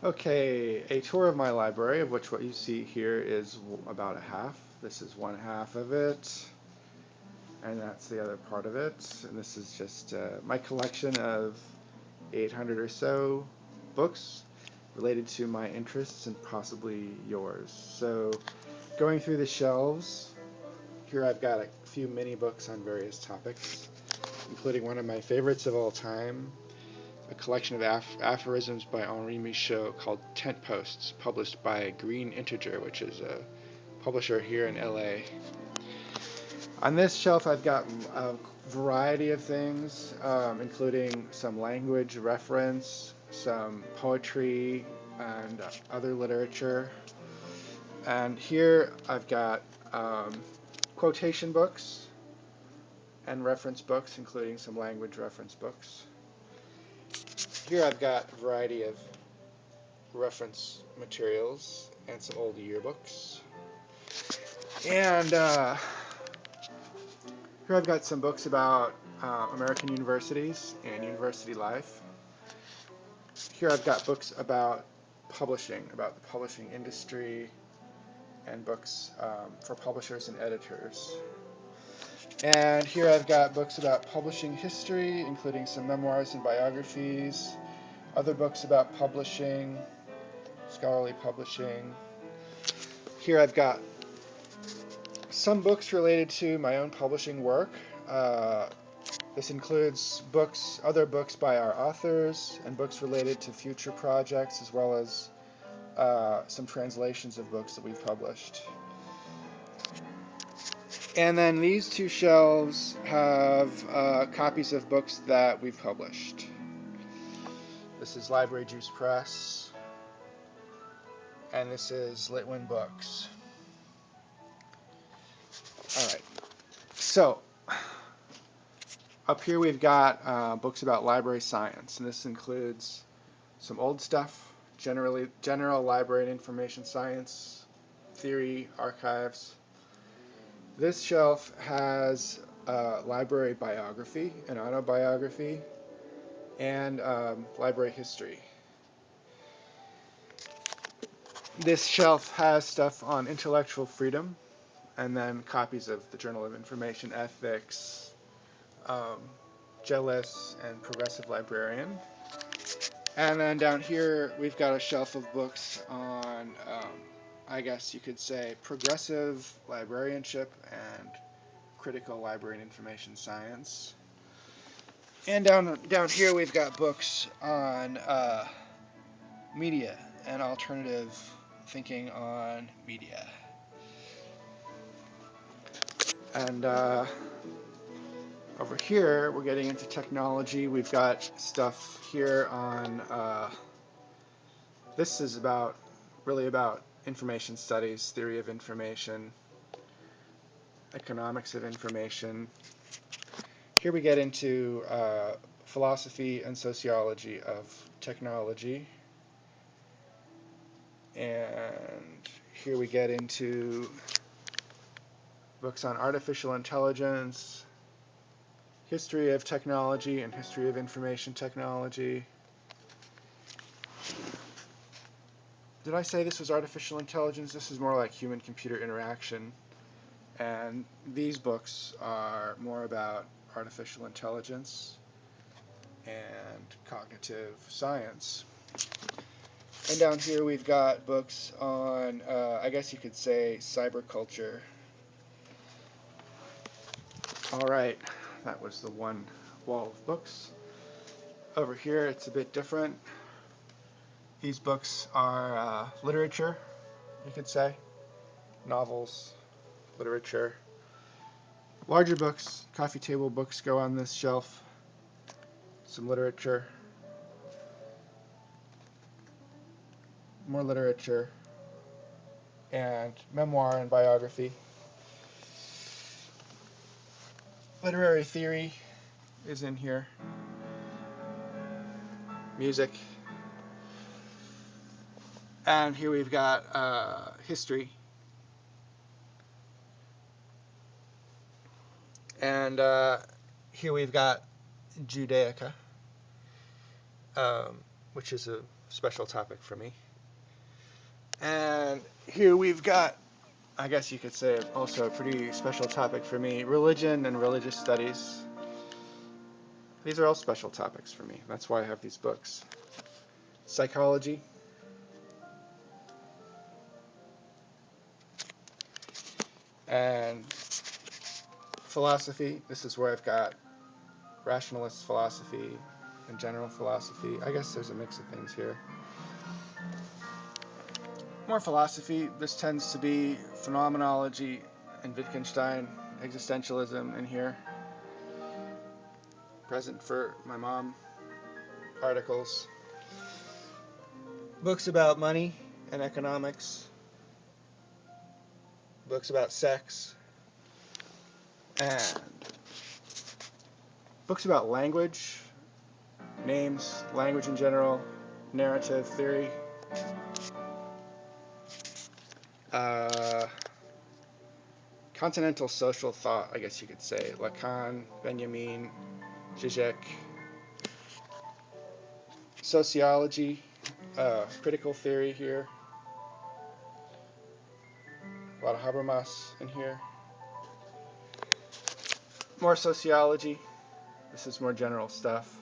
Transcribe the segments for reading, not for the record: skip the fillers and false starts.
Okay, a tour of my library, of which what you see here is about a half. This is one half of it, and that's the other part of it. And this is just my collection of 800 or so books related to my interests and possibly yours. So, going through the shelves, here I've got a few mini books on various topics, including one of my favorites of all time, a collection of aphorisms by Henri Michaud called Tent Posts, published by Green Integer, which is a publisher here in LA. On this shelf, I've got a variety of things, including some language reference, some poetry, and other literature. And here I've got quotation books and reference books, including some language reference books. Here I've got a variety of reference materials and some old yearbooks. And here I've got some books about American universities and university life. Here I've got books about publishing, about the publishing industry, and books for publishers and editors. And here I've got books about publishing history, including some memoirs and biographies, other books about publishing, scholarly publishing. Here I've got some books related to my own publishing work. This includes books, other books by our authors, and books related to future projects, as well as some translations of books that we've published. And then these two shelves have copies of books that we've published. This is Library Juice Press, and this is Litwin Books. All right. So up here we've got books about library science, and this includes some old stuff, general library and information science, theory, archives. This shelf has library biography, an autobiography, and library history. This shelf has stuff on intellectual freedom, and then copies of the Journal of Information Ethics, um, JELIS, and Progressive Librarian. And then down here, we've got a shelf of books on, I guess you could say, progressive librarianship and critical library and information science. And down here, we've got books on media and alternative thinking on media. And over here, we're getting into technology. We've got stuff here on, this is really about information studies, theory of information, economics of information. Here we get into philosophy and sociology of technology. And here we get into books on artificial intelligence, history of technology and history of information technology. Did I say this was artificial intelligence? This is more like human-computer interaction. And these books are more about artificial intelligence and cognitive science. And down here we've got books on, I guess you could say, cyberculture. All right, that was the one wall of books. Over here it's a bit different. These books are literature, you could say, novels, literature. Larger books, coffee table books go on this shelf. Some literature, more literature, and memoir and biography. Literary theory is in here. Music. And here we've got history. And here we've got Judaica, which is a special topic for me. And here we've got, I guess you could say, also a pretty special topic for me, religion and religious studies. These are all special topics for me. That's why I have these books. Psychology. And philosophy. This is where I've got rationalist philosophy and general philosophy. I guess there's a mix of things here. More philosophy. This tends to be phenomenology and Wittgenstein, existentialism in here. Present for my mom. Articles. Books about money and economics. Books about sex. And books about language, names, language in general, narrative theory. Continental social thought, I guess you could say. Lacan, Benjamin, Zizek. Sociology, critical theory here. A lot of Habermas in here. More sociology. This is more general stuff.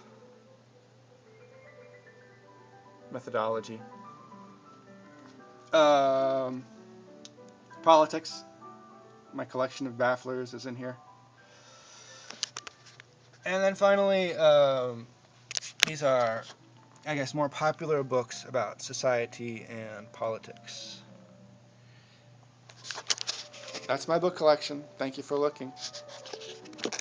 Methodology. Politics. My collection of bafflers is in here. And then finally, these are, I guess, more popular books about society and politics. That's my book collection. Thank you for looking.